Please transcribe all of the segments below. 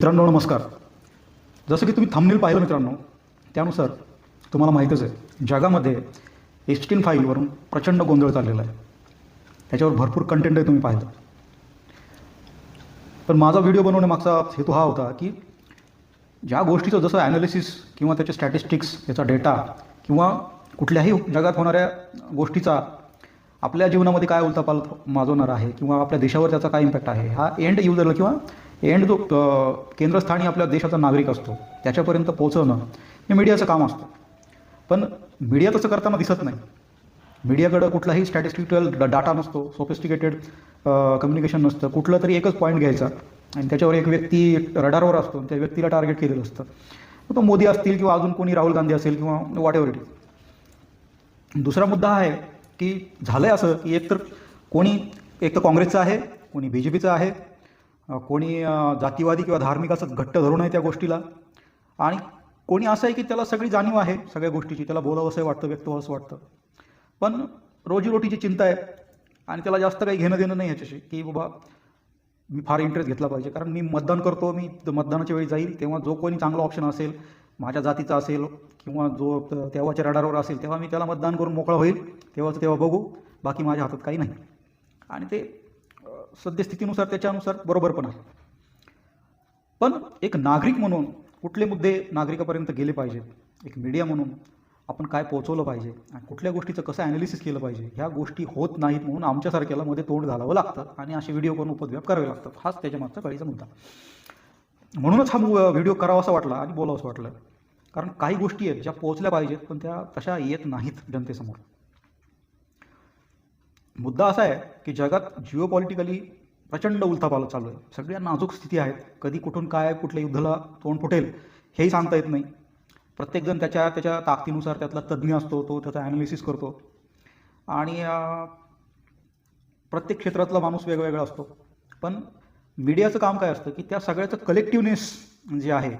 मित्रांनो नमस्कार. जसं की तुम्ही थंबनेल पाहिलं मित्रांनो, त्यानुसार तुम्हाला माहीतच आहे जगामध्ये एप्स्टीन फाईलवरून प्रचंड गोंधळ चाललेला आहे. त्याच्यावर भरपूर कंटेंट आहे, तुम्ही पाहिलं. पण माझा व्हिडिओ बनवण्यामागचा हेतू हा होता की ज्या गोष्टीचं जसं ॲनालिसिस किंवा त्याचे स्टॅटिस्टिक्स, त्याचा डेटा किंवा कुठल्याही जगात होणाऱ्या गोष्टीचा आपल्या जीवनामध्ये काय उलथापालथ माजवणार आहे किंवा आपल्या देशावर त्याचा काय इम्पॅक्ट आहे, हा एंड युजरला किंवा एंड जो केंद्रस्थानी आपल्या देशाचा नागरिक असतो त्याच्यापर्यंत पोहोचवणं हे मीडियाचं काम असतं. पण मीडिया तसं करताना दिसत नाही. मीडियाकडं कुठलाही स्टॅटिस्टिकल डाटा नसतो, सोफिस्टिकेटेड कम्युनिकेशन नसतं. कुठलं तरी एकच पॉईंट घ्यायचा आणि त्याच्यावर एक व्यक्ती रडारवर असतो, त्या व्यक्तीला टार्गेट केलेलं असतं. तो मोदी असतील किंवा अजून कोणी, राहुल गांधी असेल किंवा वॉट एव्हर इट इज. दुसरा मुद्दा हा आहे की झालं आहे असं की एक तर काँग्रेसचं आहे, कोणी बी जे पीचं आहे, कोणी जातीवादी किंवा धार्मिक असं घट्ट धरून आहे त्या गोष्टीला, आणि कोणी असं आहे की त्याला सगळी जाणीव आहे सगळ्या गोष्टीची, त्याला बोलावं असं वाटतं, व्यक्त व्हावं असं वाटतं, पण रोजीरोटीची चिंता आहे आणि त्याला जास्त काही घेणं देणं नाही ह्याच्याशी की बाबा मी फार इंटरेस्ट घेतला पाहिजे. कारण मी मतदान करतो, मी मतदानाच्या वेळी जाईल तेव्हा जो कोणी चांगला ऑप्शन असेल, माझ्या जातीचा असेल किंवा जो तेव्हाच्या रडारवर असेल, तेव्हा मी त्याला मतदान करून मोकळा होईल. तेव्हा बघू, बाकी माझ्या हातात काही नाही. आणि ते सद्यस्थितीनुसार त्याच्यानुसार बरोबर पण आहे. पण एक नागरिक म्हणून कुठले मुद्दे नागरिकापर्यंत गेले पाहिजेत, एक मीडिया म्हणून आपण काय पोहोचवलं पाहिजे आणि कुठल्या गोष्टीचं कसं ॲनालिसिस केलं पाहिजे, ह्या गोष्टी होत नाहीत. म्हणून आमच्यासारख्याला मध्ये तोंड घालावं लागतं आणि असे व्हिडिओ करून उपद्व्याप करावे लागतात. हाच त्याच्यामागचा कळीचा मुद्दा. म्हणूनच हा व्हिडिओ करावा असं वाटला आणि बोलावं असं वाटलं. कारण काही गोष्टी आहेत ज्या पोहोचल्या पाहिजेत पण त्या तशा येत नाहीत जनतेसमोर. मुद्दा असा आहे की जगात जिओपॉलिटिकली प्रचंड उलथापालथ चालू आहे. सगळ्या नाजूक स्थिती आहेत. कधी कुठून काय कुठल्या युद्धाला तोंड फुटेल हेही सांगता येत नाही. प्रत्येकजण त्याच्या ताकदीनुसार त्यातला तज्ज्ञ असतो, तो त्याचा ॲनालिसिस करतो आणि प्रत्येक क्षेत्रातला माणूस वेगवेगळा असतो. पण मीडियाचं काम काय असतं की त्या सगळ्याचं कलेक्टिव्हनेस जे आहे,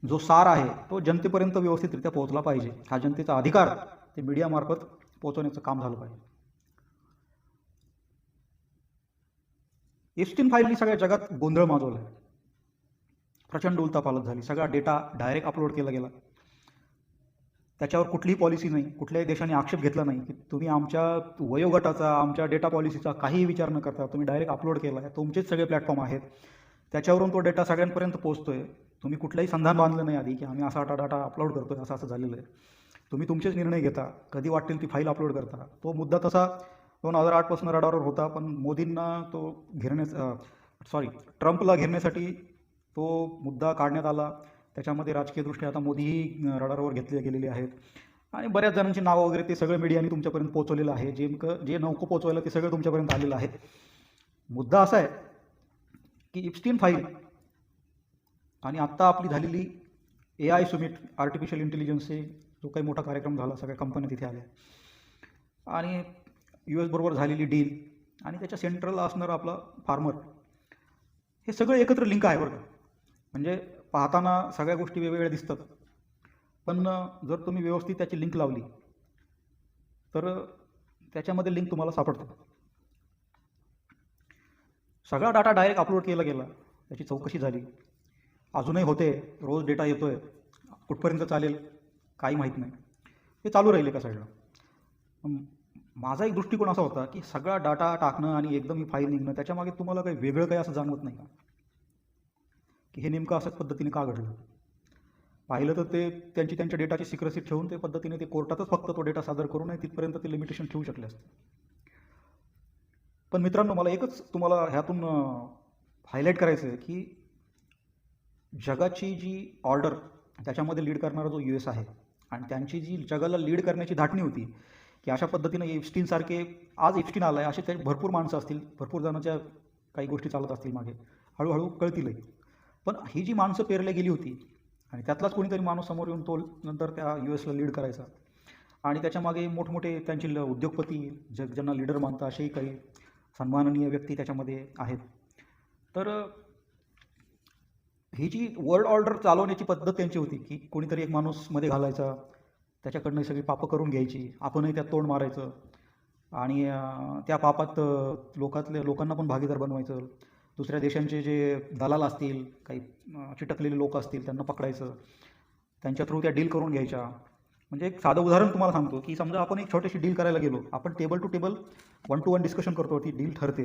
जो सार आहे, तो जनतेपर्यंत व्यवस्थितरित्या पोहोचला पाहिजे. हा जनतेचा अधिकार ते मीडियामार्फत पोहोचवण्याचं काम झालं पाहिजे. एप्स्टीन फाईलनी सगळ्या जगात गोंधळ माजवला आहे. प्रचंड उलथापालथ झाली. सगळा डेटा डायरेक्ट अपलोड केला गेला. त्याच्यावर कुठलीही पॉलिसी नाही, कुठल्याही देशाने आक्षेप घेतला नाही की तुम्ही आमच्या वयोगटाचा, आमच्या डेटा पॉलिसीचा काहीही विचार न करता तुम्ही डायरेक्ट अपलोड केला आहे. तुमचेच सगळे प्लॅटफॉर्म आहेत, त्याच्यावरून तो डेटा सगळ्यांपर्यंत पोहोचतोय. तुम्ही कुठलंही संधान बांधलं नाही आधी की आम्ही असा डाटा अपलोड करतोय, असं झालेलं आहे. तुम्ही तुमचेच निर्णय घेता, कधी वाटेल ती फाईल अपलोड करता. तो मुद्दा तसा 2008 रडारवर होता, पण मोदींना तो ट्रम्पला घेरण्यासाठी तो मुद्दा काढण्यात आला. त्याच्यामध्ये राजकीयदृष्ट्या आता मोदीही रडारवर घेतले गेलेले आहेत आणि बऱ्याच जणांची नावं वगैरे ते सगळं मीडियाने तुमच्यापर्यंत पोहोचवलेलं आहे. जे नौको पोहोचवायला ते सगळं तुमच्यापर्यंत आलेलं आहे. मुद्दा असा आहे की एप्स्टीन फाईल आणि आत्ता आपली झालेली AI सुमिट, आर्टिफिशियल इंटेलिजन्सचे जो काही मोठा कार्यक्रम झाला, सगळ्या कंपन्या तिथे आल्या आणि US बरोबर झालेली डील आणि त्याच्या सेंट्रलला असणारं आपला फार्मर, हे सगळं एकत्र लिंक आहे बरं का. म्हणजे पाहताना सगळ्या गोष्टी वेगवेगळ्या दिसतात, पण जर तुम्ही व्यवस्थित त्याची लिंक लावली तर त्याच्यामध्ये लिंक तुम्हाला सापडतो. सगळा डाटा डायरेक्ट अपलोड केला गेला, त्याची चौकशी झाली, अजूनही होते, रोज डेटा येतोय, कुठपर्यंत चालेल काही माहीत नाही. ते चालू राहिले का सगळं. माझा एक दृष्टिकोन असा होता की सगळा डाटा टाकणं आणि एकदम ही फाईल निघणं, त्याच्यामागे तुम्हाला काही वेगळं काही असं जाणवत नाही का की हे नेमकं अशाच पद्धतीने का घडलं. पाहिलं तर ते त्यांच्या डेटाची सिक्रेसी ठेवून ते पद्धतीने ते कोर्टातच फक्त तो डेटा सादर करू नये तिथपर्यंत ते लिमिटेशन ठेवू शकले असते. पण मित्रांनो, मला एकच तुम्हाला ह्यातून हायलाईट करायचं आहे की जगाची जी ऑर्डर त्याच्यामध्ये लीड करणारा जो US आहे आणि त्यांची जी जगाला लीड करण्याची धाटणी होती की अशा पद्धतीनं एप्स्टीनसारखे, आज एप्स्टीन आला आहे असे काही भरपूर माणसं असतील, भरपूर जणांच्या काही गोष्टी चालत असतील मागे, हळूहळू कळतीलही. पण ही जी माणसं पेरल्या गेली होती आणि त्यातलाच कोणीतरी माणूस समोर येऊन तो नंतर त्या USला लीड करायचा आणि त्याच्यामागे मोठमोठे त्यांचे उद्योगपती, ज्यांना लीडर मानता असेही काही सन्माननीय व्यक्ती त्याच्यामध्ये आहेत. तर ही जी वर्ल्ड ऑर्डर चालवण्याची पद्धत त्यांची होती की कोणीतरी एक माणूस मध्ये घालायचा, त्याच्याकडनं सगळी पापं करून घ्यायची, आपणही त्यात तोंड मारायचं आणि त्या पापात लोकांना पण भागीदार बनवायचं. दुसऱ्या देशांचे जे दलाल असतील, काही चिटकलेले लोक असतील, त्यांना पकडायचं, त्यांच्या थ्रू त्या डील करून घ्यायच्या. म्हणजे एक साधं उदाहरण तुम्हाला सांगतो, की समजा आपण एक छोटीशी डील करायला गेलो, आपण table to table, one to one discussion करतो, ती डील ठरते.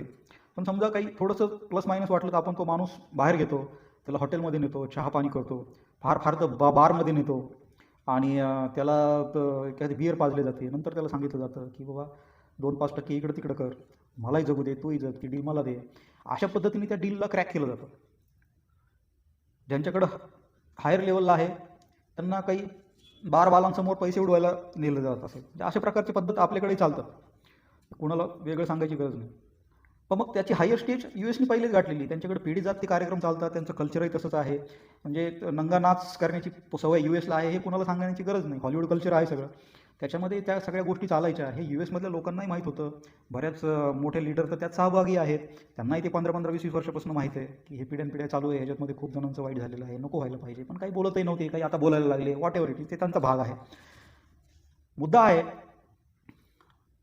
पण समजा काही थोडंसं प्लस मायनस वाटलं तर आपण तो माणूस बाहेर घेतो, त्याला हॉटेलमध्ये नेतो, चहा पाणी करतो, फार फार तर बारमध्ये नेतो, आणि त्याला एखादी बिअर पाजली जाते. नंतर त्याला सांगितलं जातं की बाबा 2-5% इकडं तिकडं कर, मलाही जगू दे, तूही जग, ती डील मला दे. अशा पद्धतीने त्या डीलला क्रॅक केलं जातं. ज्यांच्याकडं हायर लेवलला आहे त्यांना काही बारबालांसमोर पैसे उडवायला नेलं जात असेल. म्हणजे अशा प्रकारची पद्धत आपल्याकडेही चालतात, कुणाला वेगळं सांगायची गरज नाही. पण मग त्याची हायर स्टेज US नी पहिलेच गाठलेली. त्यांच्याकडे पिढी जात ते कार्यक्रम चालतात, त्यांचं कल्चरही तसंच आहे. म्हणजे नंगा नाच करण्याची सवय US ला आहे, हे कुणाला सांगण्याची गरज नाही. हॉलिवूड कल्चर आहे सगळं, त्याच्यामध्ये त्या सगळ्या गोष्टी चालायच्या. हे US मधल्या लोकांनाही माहीत होतं. बऱ्याच मोठे लीडर तर त्यात सहभागी आहेत, त्यांनाही ते 15-15, 20-20 वर्षापासून माहीत आहे की हे पिढ्यानपिढ्या चालू आहे, ह्याच्यामध्ये खूप जणांचं वाईट झालेलं आहे, नको व्हायला पाहिजे. पण काही बोलतही नव्हते, काही आता बोलायला लागले, वॉट एव्हर इट इज, ते त्यांचा भाग आहे. मुद्दा आहे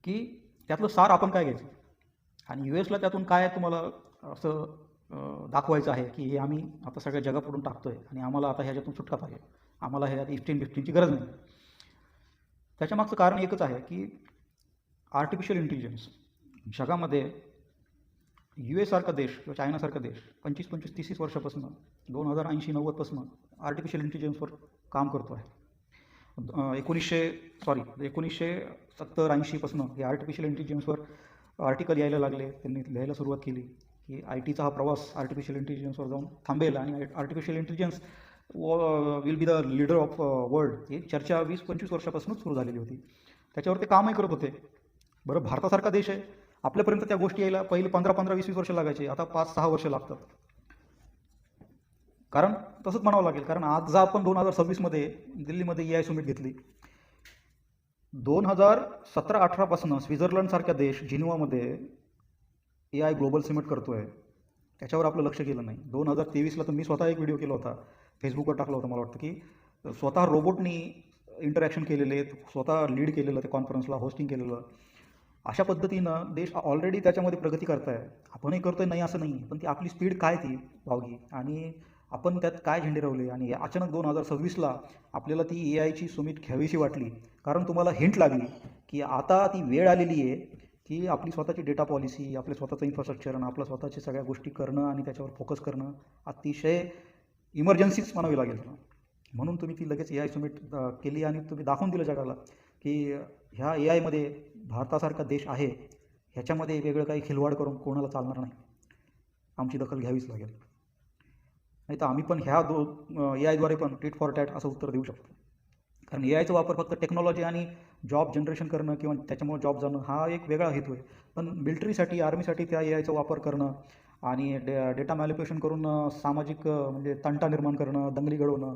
की त्यातलं सार आपण काय घ्यायचं, आणि US ला त्यातून काय तुम्हाला असं दाखवायचं आहे की हे आम्ही आता सगळ्या जगापुढून टाकतोय आणि आम्हाला आता ह्याच्यातून सुटका पाहिजे, आम्हाला ह्यात इफ्टीन बिफ्टीनची गरज नाही. त्याच्यामागचं कारण एकच आहे की आर्टिफिशियल इंटेलिजन्स जगामध्ये US सारखा देश किंवा चायनासारखा देश 25-25, 30 वर्षापासून 2080-90पासून आर्टिफिशियल इंटेलिजन्सवर काम करतो आहे. 1970-80पासून हे आर्टिफिशियल इंटेलिजन्सवर आर्टिकल यायला लागले, त्यांनी लिहायला सुरुवात केली की ITचा हा प्रवास आर्टिफिशियल इंटेलिजन्सवर जाऊन थांबेल आणि artificial intelligence will be the leader of world. ही चर्चा 20-25 वर्षापासूनच सुरू झालेली होती, त्याच्यावर ते कामही करत होते. बरं, भारतासारखा देश आहे, आपल्यापर्यंत त्या गोष्टी यायला पहिले 15-15, 20-20 वर्ष लागायचे, आता 5-6 वर्ष लागतात. कारण तसंच म्हणावं लागेल, कारण आज आपण 2026मध्ये दिल्लीमध्ये AI समिट घेतली. 2017-18पासून स्वित्झर्लंडसारख्या देश जिनिव्हामध्ये AI ग्लोबल समिट करतोय, त्याच्यावर आपलं लक्ष गेलं नाही. 2023ला तर मी स्वतः एक व्हिडिओ केला होता, फेसबुकवर टाकला होता, मला वाटतं की स्वतः रोबोटनी इंटरॅक्शन केलेले, स्वतः लीड केलेलं, ते कॉन्फरन्सला होस्टिंग केलेलं. अशा पद्धतीनं देश ऑलरेडी त्याच्यामध्ये प्रगती करत आहे, आपणही करतोय, नाही असं नाही. पण ती आपली स्पीड काय ती वावगी, आणि आपण त्यात काय झेंडे रवले, आणि अचानक 2026ला आपल्याला ती AIची समिट घ्यावीशी वाटली, कारण तुम्हाला हिंट लागली की आता ती वेळ आलेली आहे की आपली स्वतःची डेटा पॉलिसी, आपलं स्वतःचं इन्फ्रास्ट्रक्चर आणि आपल्या स्वतःच्या सगळ्या गोष्टी करणं आणि त्याच्यावर फोकस करणं अतिशय इमर्जन्सीच म्हणावी लागेल. म्हणून तुम्ही ती लगेच AI समिट केली आणि तुम्ही दाखवून दिलं जगाला की ह्या AIमध्ये भारतासारखा देश आहे, ह्याच्यामध्ये वेगळं काही खिलवाड करून कोणाला चालणार नाही, आमची दखल घ्यावीच लागेल. नाही तर आम्ही पण ह्या AIद्वारे पण टिट फॉर टॅट असं उत्तर देऊ शकतो. कारण AIचा वापर फक्त टेक्नॉलॉजी आणि जॉब जनरेशन करणं किंवा त्याच्यामुळे जॉब जाणं हा एक वेगळा हेतू आहे. पण मिलिटरीसाठी, आर्मीसाठी त्या AIचा वापर करणं आणि डेटा मॅनिप्युलेशन करून सामाजिक म्हणजे तंटा निर्माण करणं, दंगली घडवणं,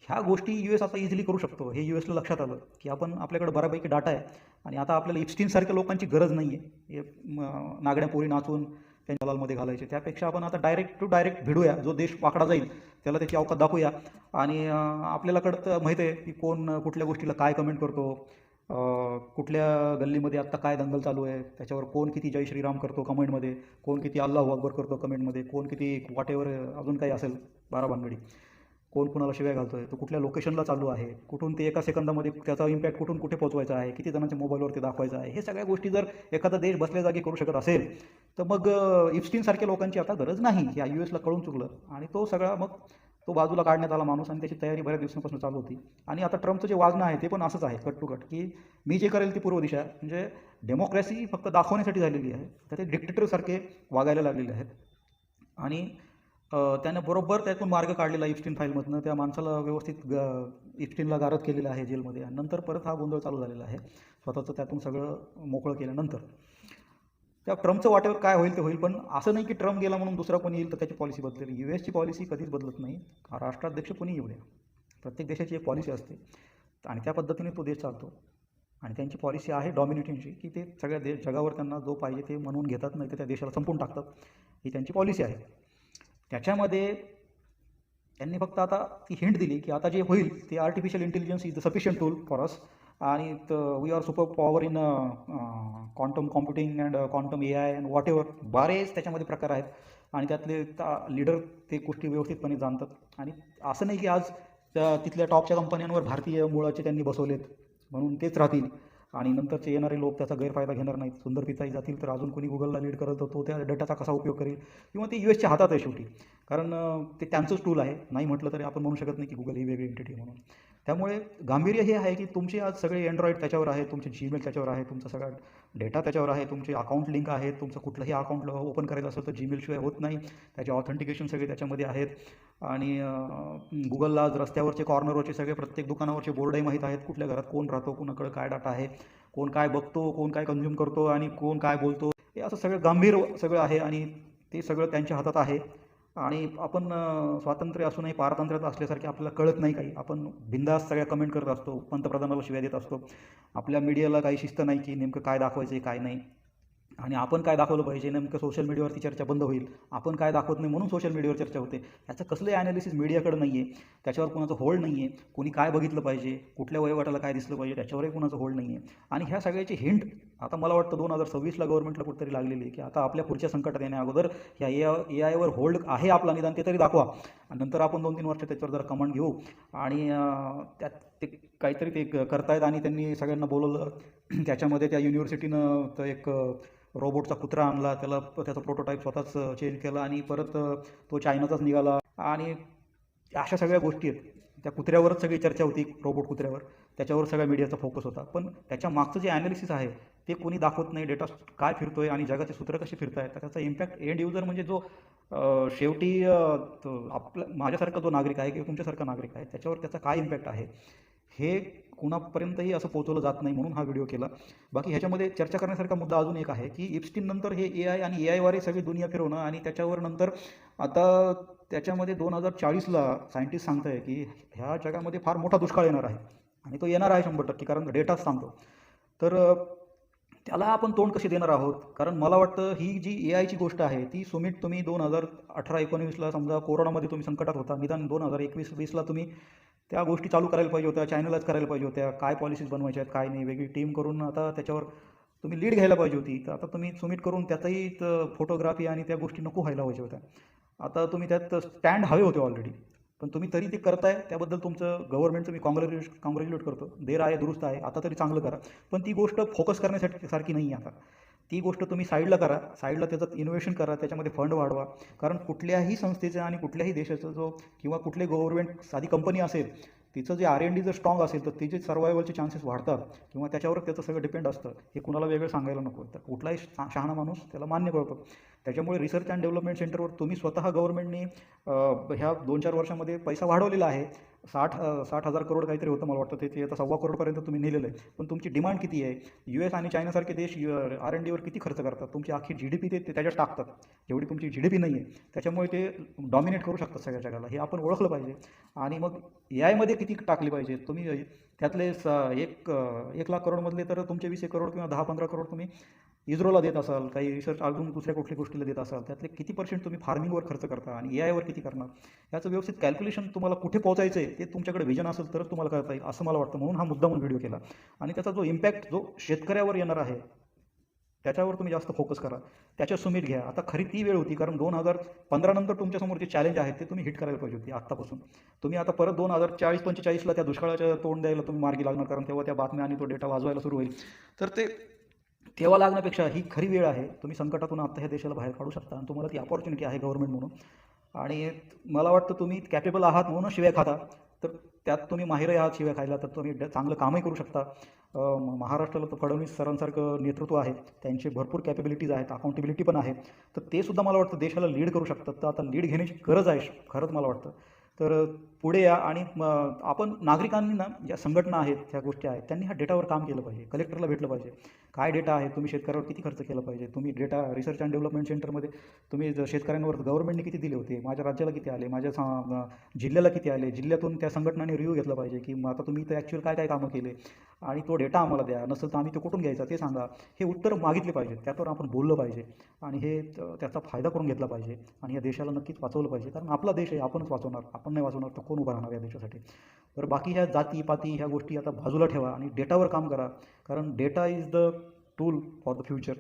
ह्या गोष्टी US आता इझिली करू शकतो. हे US ला लक्षात आलं की आपण आपल्याकडे बऱ्यापैकी डाटा आहे आणि आता आपल्याला इप्स्टीनसारख्या लोकांची गरज नाही आहे. नागड्या पोरी नाचून त्यांच्या दलालमध्ये घालायचे, त्यापेक्षा आपण आता डायरेक्ट टू डायरेक्ट भिडूया, जो देश वाकडा जाईल त्याला त्याची अवकात दाखवूया. आणि आपल्याला कळतं, माहिती आहे की कोण कुठल्या गोष्टीला काय कमेंट करतो, कुठल्या गल्लीमध्ये आत्ता काय दंगल चालू आहे, त्याच्यावर कोण किती जय श्रीराम करतो कमेंटमध्ये, कोण किती अल्लाहू अकबर करतो कमेंटमध्ये, कोण किती वॉट एव्हर अजून काही असेल बारा भानगडी, कोण कुणाला शिव्या घालतोय, तो कुठल्या लोकेशनला चालू आहे, कुठून ते एका सेकंदामध्ये त्याचा इम्पॅक्ट कुठून कुठे पोहोचवायचा आहे, किती जणांच्या मोबाईलवर ते दाखवायचं आहे. हे सगळ्या गोष्टी जर एखादा देश बसल्या जागी करू शकत असेल तर मग इप्स्टीनसारख्या लोकांची आता गरज नाही. या US ला कळून चुकलं आणि तो सगळा मग तो बाजूला काढण्यात आला माणूस, आणि त्याची तयारी बऱ्याच दिवसांपासून चालू होती. आणि आता ट्रम्पचं जे वागणं आहे ते पण असंच आहे, कट टू कट, की मी जे करेल ती पूर्व दिशा, म्हणजे डेमोक्रॅसी फक्त दाखवण्यासाठी झालेली आहे, तर ते डिक्टेटरसारखे वागायला लागलेले आहेत. आणि त्यानं बरोबर त्यातून मार्ग काढलेला इप्स्टीन फाईलमधनं, त्या माणसाला व्यवस्थित इप्स्टीनला गारद केलेलं आहे जेलमध्ये, आणि नंतर परत हा गोंधळ चालू झालेला आहे स्वतःचं त्यातून सगळं मोकळं केल्यानंतर. त्या ट्रम्पचं वाटेवर काय होईल ते होईल, पण असं नाही की ट्रम्प गेला म्हणून दुसरा कोणी येईल तर त्याची पॉलिसी बदलेल. USची पॉलिसी कधीच बदलत नाही, राष्ट्राध्यक्ष कोणी येऊ द्या, प्रत्येक देशाची एक पॉलिसी असते आणि त्या पद्धतीने तो देश चालतो. आणि त्यांची पॉलिसी आहे डॉमिनेटिंगची, की ते सगळ्या जगावर त्यांना जो पाहिजे ते म्हणून घेतात, नाही तर त्या देशाला संपून टाकतात, ही त्यांची पॉलिसी आहे. त्याच्यामध्ये त्यांनी फक्त आता ती हिंट दिली की आता जे होईल ते artificial intelligence is the sufficient tool for us, आणि we are super power in quantum computing and quantum AI and whatever, बरेच त्याच्यामध्ये प्रकार आहेत. आणि त्यातले लीडर ते गोष्टी व्यवस्थितपणे जाणतात. आणि असं नाही की आज तिथल्या टॉपच्या कंपन्यांवर भारतीय मुळाचे त्यांनी बसवलेत म्हणून तेच राहतील आणि नंतरचे येणारे लोक त्याचा गैरफायदा घेणार नाहीत. सुंदर पिचाई जातील तर अजून कोणी गुगलला लीड करत तो त्या डेटाचा कसा उपयोग करेल, किंवा ते US च्या हातात आहे शेवटी. कारण ते त्यांचंच टूल आहे. नाही म्हटलं तरी आपण म्हणू शकत नाही की गुगल ही वेगळी एंटिटी म्हणून. त्यामुळे गांभीर्य हे आहे की तुमचे आज सगळे अँड्रॉइड त्याच्यावर आहे, तुमचे जीमेल त्याच्यावर आहे, तुमचा सगळा डेटा त्याच्यावर आहे, तुमचे अकाउंट लिंक आहे, तुमचं कुठलंही अकाउंट ओपन करायचं असेल तर जीमेलशिवाय होत नाही, त्याचे ऑथेंटिकेशन सगळे त्याच्यामध्ये आहेत. आणि गुगलला आज रस्त्यावरचे कॉर्नरवरचे सगळे प्रत्येक दुकानावरचे बोर्डही माहीत आहेत, कुठल्या घरात कोण राहतो, कुणाकडे काय डाटा आहे, कोण काय बघतो, कोण काय कंझ्युम करतो आणि कोण काय बोलतो, हे असं सगळं गंभीर सगळं आहे आणि ते सगळं त्यांच्या हातात आहे. आणि आपण स्वातंत्र्य असूनही पारतंत्र्यात असल्यासारखे आपल्याला कळत नाही काही. आपण बिंदास सगळ्या कमेंट करत असतो, पंतप्रधानाला शिव्या देत असतो. आपल्या मीडियाला काही शिस्त नाही की नेमकं काय दाखवायचं आहे काय नाही, आणि आपण काय दाखवलं पाहिजे नेमकं सोशल मीडियावरती चर्चा बंद होईल. आपण काय दाखवत नाही म्हणून सोशल मीडियावर चर्चा होते. याचं कसलंही ॲनालिसिस मीडियाकडे नाही आहे, त्याच्यावर कुणाचं होल्ड नाही आहे. कोणी काय बघितलं पाहिजे, कुठल्या वयोगटाला काय दिसलं पाहिजे, त्याच्यावरही कुणाचं होल्ड नाही आहे. आणि ह्या सगळ्याची हिंट आता मला वाटतं 2026ला गव्हर्नमेंटला कुठेतरी लागलेली आहे की आता आपल्या पुढच्या संकटात येण्या अगोदर ह्या AI वर होल्ड आहे आपला, निदान ते तरी दाखवा. आणि नंतर आपण 2-3 वर्ष त्याच्यावर जरा कमांड घेऊ. आणि त्यात ते काहीतरी ते करतायत आणि त्यांनी सगळ्यांना बोलवलं. त्याच्यामध्ये त्या युनिव्हर्सिटीनं तर एक रोबोटचा कुत्रा आणला, त्याचा प्रोटोटाईप स्वतःच चेंज केला आणि परत तो चायनाचाच निघाला. आणि अशा सगळ्या गोष्टी आहेत. त्या कुत्र्यावरच सगळी चर्चा होती, रोबोट कुत्र्यावर, त्याच्यावर सगळ्या मीडियाचा फोकस होता. पण त्याच्या मागचं जे ॲनालिसिस आहे ते कोणी दाखवत नाही. डेटा काय फिरतोय आणि जगाचे सूत्र कसे फिरत आहेत, त्याचा इम्पॅक्ट एंड युजर म्हणजे जो शेवटी आपला माझ्यासारखा जो नागरिक आहे किंवा तुमच्यासारखा नागरिक आहे त्याच्यावर त्याचा काय इम्पॅक्ट आहे हे कुणापर्यंतही असं पोहोचवलं जात नाही, म्हणून हा व्हिडिओ केला. बाकी ह्याच्यामध्ये चर्चा करण्यासारखा मुद्दा अजून एक आहे की इप्स्टीन नंतर हे AI आणि AI सगळी दुनिया फिरवणं आणि त्याच्यावर नंतर आता त्याच्यामध्ये 2040ला सायंटिस्ट सांगत आहे की ह्या जगामध्ये फार मोठा दुष्काळ येणार आहे. आणि तो येणार आहे 100%, कारण डेटाच सांगतो. तर त्याला आपण तोंड कशी देणार आहोत? कारण मला वाटतं ही जी AIची गोष्ट आहे ती सुमित तुम्ही 2018-19ला समजा कोरोनामध्ये तुम्ही संकटात होता, निदान 2021-20ला तुम्ही त्या गोष्टी चालू करायला पाहिजे होत्या, चॅनलच करायला पाहिजे होत्या, काय पॉलिसीज बनवायच्या आहेत काय नाही, वेगळी टीम करून आता त्याच्यावर तुम्ही लीड घ्यायला पाहिजे होती. तर आता तुम्ही सुमित करून त्याचाही फोटोग्राफी आणि त्या गोष्टी नको व्हायला पाहिजे होत्या. आता तुम्ही त्यात स्टँड हवे होते ऑलरेडी, पण तुम्ही तरी ते करताय, त्याबद्दल तुमचं गव्हर्नमेंटचं मी कॉंग्रॅच्युलेट करतो. देर आहे दुरुस्त आहे, आता तरी चांगलं करा. पण ती गोष्ट फोकस करण्यासाठी सारखी नाही आहे आता. ती गोष्ट तुम्ही साईडला करा, साईडला त्याचं इनोव्हेशन करा, त्याच्यामध्ये फंड वाढवा. कारण कुठल्याही संस्थेचं आणि कुठल्याही देशाचा जो किंवा कुठले गव्हर्नमेंट साधी कंपनी असेल तिचं जे R&D जर स्ट्रॉंग असेल तर तिचे सर्वायवलचे चान्सेस वाढतात किंवा त्याच्यावर त्याचं सगळं डिपेंड असतं. हे कुणाला वेगळं सांगायला नको. तर कुठलाही शहाणा माणूस त्याला मान्य करतो. त्याच्यामुळे रिसर्च अँड डेव्हलपमेंट सेंटरवर तुम्ही स्वतः गव्हर्नमेंटने ह्या 2-4 वर्षामध्ये पैसा वाढवलेला आहे. 60,000 करोड काहीतरी होतं मला वाटतं, ते आता 1.25 करोडपर्यंत तुम्ही नेलेलं आहे. पण तुमची डिमांड किती आहे? US आणि चायनासारखे देश R&Dवर किती खर्च करतात? तुमची अख्खी GDP ते त्याच्यात टाकतात, जेवढी तुमची GDP नाही आहे. त्याच्यामुळे ते डॉमिनेट करू शकतात सगळ्या जगाला. हे आपण ओळखलं पाहिजे. आणि मग AI किती टाकली पाहिजे तुम्ही? त्यातले 1 लाख करोडमधले तर तुमचे 20 करोड किंवा 10-15 करोड तुम्ही इस्रोला देत असाल, काही रिसर्च अजून दुसऱ्या कुठल्या गोष्टीला देत असाल, त्यातले किती % तुम्ही फार्मिंगवर खर्च करता आणि AI किती करणार? याचं व्यवस्थित कॅल्क्युलेशन तुम्हाला कुठे पोहोचायचं आहे ते तुमच्याकडे विजन असेल तरच तुम्हाला करता येईल असं मला वाटतं. म्हणून हा मुद्दामून व्हिडिओ केला. आणि त्याचा जो इम्पॅक्ट जो शेतकऱ्यावर येणार आहे त्याच्यावर तुम्ही जास्त फोकस करा, त्याच्या सुमित घ्या. आता खरी ती वेळ होती, कारण 2015 नंतर तुमच्यासमोर जे चॅलेंज आहेत ते तुम्ही हिट करायला पाहिजे होती आत्तापासून. तुम्ही आता परत 2040-45ला त्या दुष्काळाच्या तोंड द्यायला तुम्ही मार्गी लागणार, कारण तेव्हा त्या बातम्या आणि तो डेटा वाजवायला सुरू होईल. तर ते तेव्हा लागण्यापेक्षा ही खरी वेळ आहे. तुम्ही संकटातून आता ह्या देशाला बाहेर काढू शकता आणि तुम्हाला ती अपॉर्च्युनिटी आहे गव्हर्नमेंट म्हणून. आणि मला वाटतं तुम्ही कॅपेबल आहात म्हणूनच शिव्या खाता. तर त्यात तुम्ही माहिरही आहात शिव्या खायला, तर तुम्ही चांगलं कामही करू शकता. महाराष्ट्राला तर फडणवीस सरांसारखं नेतृत्व आहे, त्यांचे भरपूर कॅपेबिलिटीज आहेत, अकाउंटेबिलिटी पण आहे. तर ते सुद्धा मला वाटतं देशाला लीड करू शकतात. तर आता लीड घेण्याची गरज आहे खरंच मला वाटतं. तर पुढे या. आणि आपण नागरिकांनी ना, ज्या संघटना आहेत, ह्या गोष्टी आहेत, त्यांनी ह्या डेटावर काम केलं पाहिजे. कलेक्टरला भेटलं पाहिजे, काय डेटा आहे, तुम्ही शेतकऱ्यावर किती खर्च केला पाहिजे, तुम्ही डेटा रिसर्च अँड डेव्हलपमेंट सेंटरमध्ये तुम्ही शेतकऱ्यांवर गव्हर्नमेंटने किती दिले होते, माझ्या राज्याला किती आले, माझ्या जिल्ह्याला किती आले, जिल्ह्यातून त्या संघटनांनी रिव्ह्यू घेतला पाहिजे की आता तुम्ही इथं ॲक्च्युअल काय काय कामं केले आणि तो डेटा आम्हाला द्या. नसेल तर आम्ही तो कुठून घ्यायचा ते सांगा. हे उत्तर मागितले पाहिजे, त्यावर आपण बोललं पाहिजे आणि हे त्याचा फायदा करून घेतला पाहिजे आणि या देशाला नक्कीच वाचवलं पाहिजे. कारण आपला देश आहे, आपणच वाचवणार. आपण नाही वाचवणार तर कोण उभा राहणार या देशासाठी? तर बाकी ह्या जातीपाती ह्या गोष्टी आता बाजूला ठेवा आणि डेटावर काम करा. कारण data is the tool for the future.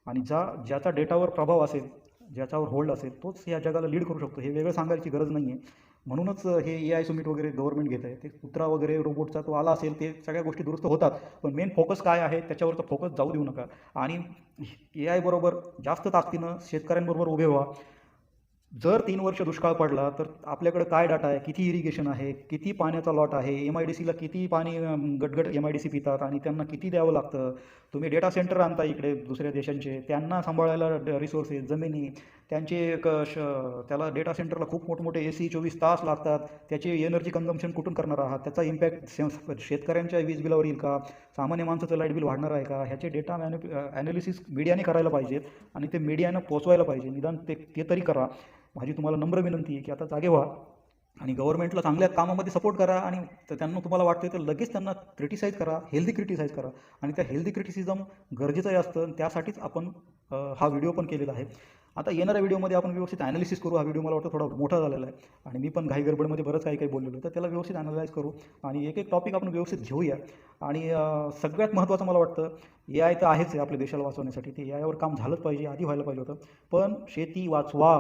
आणि ज्याचा डेटावर प्रभाव असेल ज्याच्यावर होल्ड असेल तोच या जगाला लीड करू शकतो, हे वेगळं सांगायची गरज नाही आहे. म्हणूनच हे AI समिट वगैरे गव्हर्नमेंट घेत आहे. ते कुत्रा वगैरे रोबोटचा तो आला असेल, ते सगळ्या गोष्टी दुरुस्त होतात, पण मेन फोकस काय आहे त्याच्यावरचा फोकस जाऊ देऊ नका. आणि AI बरोबर जास्त ताकदीनं शेतकऱ्यांबरोबर उभे व्हा. जर 3 वर्ष दुष्काळ पडला तर आपल्याकडे काय डाटा आहे, किती इरिगेशन आहे, किती पाण्याचा लॉट आहे, MIDCला किती पाणी गटगट MIDC पितात आणि त्यांना किती द्यावं लागतं. तुम्ही डेटा सेंटर आणता इकडे दुसऱ्या देशांचे, त्यांना सांभाळायला रिसोर्सेस, जमिनी, त्यांचे त्याला डेटा सेंटरला खूप मोठमोठे AC 24 तास लागतात. त्याचे एनर्जी कन्झम्पशन कुठून करणार आहात, त्याचा इम्पॅक्ट शेतकऱ्यांच्या वीज बिलावर येईल का, सामान्य माणसाचं लाईट बिल वाढणार आहे का, ह्याचे डेटा ॲनालिसिस मीडियाने करायला पाहिजेत आणि ते मीडियानं पोचवायला पाहिजे. निदान ते तरी करा. माझी तुम्हाला नम्र विनंती आहे की आता जागे व्हा आणि गव्हर्नमेंटला चांगल्या कामामध्ये सपोर्ट करा. आणि त्यांना तुम्हाला वाटतं तर लगेच त्यांना क्रिटिसाईज करा, हेल्दी क्रिटिसाईज करा. आणि त्या हेल्दी क्रिटिसिझम गरजेचंही असतं, त्यासाठीच आपण हा व्हिडिओ पण केलेला आहे. आता येणाऱ्या व्हिडिओमध्ये आपण व्यवस्थित ॲनालिसिस करू. हा व्हिडिओ मला वाटतं थोडा मोठा झालेला आहे आणि मी पण घाई गडबडमध्ये बरंच काही बोललेलो, तर त्याला व्यवस्थित ॲनालाइज करू आणि एक एक टॉपिक आपण व्यवस्थित घेऊया. आणि सगळ्यात महत्त्वाचं मला वाटतं, AI तर आहेच आहे आपल्या देशाला वाचवण्यासाठी, ते AIवर काम झालंच पाहिजे, आधी व्हायला पाहिजे होतं. पण शेती वाचवा,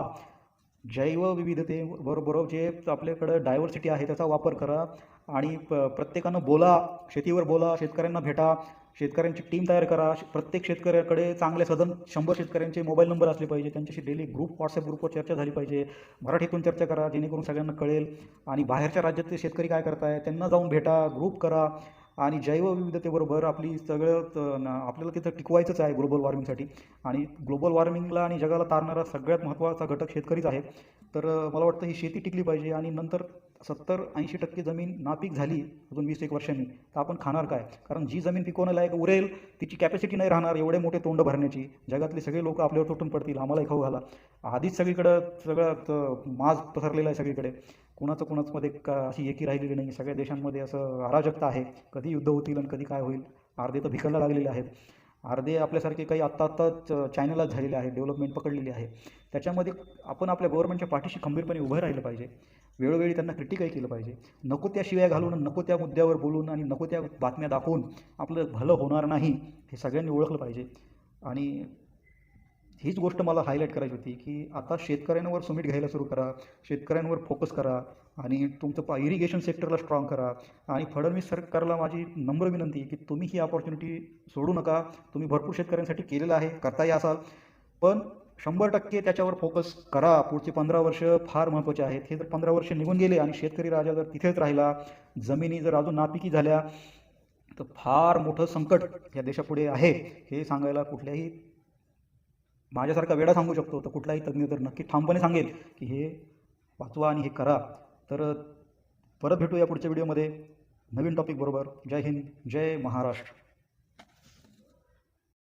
जैवविविधतेबरोबर जे आपल्याकडं डायव्हर्सिटी आहे त्याचा वापर करा. आणि प्रत्येकानं बोला, शेतीवर बोला, शेतकऱ्यांना भेटा, शेतकऱ्यांची टीम तयार करा. प्रत्येक शेतकऱ्याकडे चांगले 100 शेतकऱ्यांचे मोबाईल नंबर असले पाहिजे, त्यांच्याशी डेली व्हॉट्सअप ग्रुपवर चर्चा झाली पाहिजे. मराठीतून चर्चा करा जेणेकरून सगळ्यांना कळेल. आणि बाहेरच्या राज्यातले शेतकरी काय करताय त्यांना जाऊन भेटा, ग्रुप करा. आणि जैवविविधतेबरोबर आपली आपल्याला तिथं टिकवायचंच आहे ग्लोबल वॉर्मिंगसाठी. आणि ग्लोबल वॉर्मिंगला आणि जगाला तारणारा सगळ्यात महत्त्वाचा घटक शेतकरीच आहे. तर मला वाटतं ही शेती टिकली पाहिजे. आणि नंतर 70-80% जमीन नापीक झाली अजून 20-1 वर्षांनी, तर आपण खाणार काय? कारण जी जमीन पिकवण्यालायक उरेल तिची कॅपॅसिटी नाही राहणार एवढे मोठे तोंड भरण्याची. जगातले सगळे लोक आपल्यावर तुटून पडतील, आम्हालाही खाऊ घाला. आधीच सगळीकडं माज पसरलेला आहे सगळीकडे. कुणाचं अशी एकी राहिलेली नाही. सगळ्या देशांमध्ये असं अराजकता आहे. कधी युद्ध होतील आणि कधी काय होईल. अर्धे तर भिकायला लागलेले आहेत, अर्धे आपल्यासारखे काही आत्ताच चायनालाच झालेले आहेत, डेव्हलपमेंट पकडलेली आहे. त्याच्यामध्ये आपण आपल्या गव्हर्नमेंटच्या पाठीशी खंबीरपणे उभं राहिलं पाहिजे. वेळोवेळी त्यांना क्रिटिकही केलं पाहिजे. नको त्या शिव्या घालून, नको त्या मुद्द्यावर बोलून आणि नको त्या बातम्या दाखवून आपलं भलं होणार नाही, हे सगळ्यांनी ओळखलं पाहिजे. आणि हीच गोष्ट मला हायलाईट करायची होती की आता शेतकऱ्यांवर समिट घ्यायला सुरू करा, शेतकऱ्यांवर फोकस करा आणि तुमचं इरिगेशन सेक्टरला स्ट्रॉंग करा. आणि फडणवीस सरकारला माझी नम्र विनंती की तुम्ही ही अपॉर्च्युनिटी सोडू नका. तुम्ही भरपूर शेतकऱ्यांसाठी केलेलं आहे, करताही असाल, पण 100% त्याच्यावर फोकस करा. पुढचे 15 वर्ष फार महत्त्वाचे आहेत. हे जर 15 वर्ष निघून गेले आणि शेतकरी राजा जर तिथेच राहिला, जमिनी जर अजून नापिकी झाल्या, तर फार मोठं संकट या देशापुढे आहे. हे सांगायला कुठल्याही माझ्यासारखा वेडा सांगू शकतो, तर कुठलाही तज्ज्ञ तर नक्की ठामपणे सांगेल की हे वाचवा आणि हे करा. तर परत भेटूया पुढच्या व्हिडिओमध्ये नवीन टॉपिक बरोबर. जय हिंद, जय महाराष्ट्र.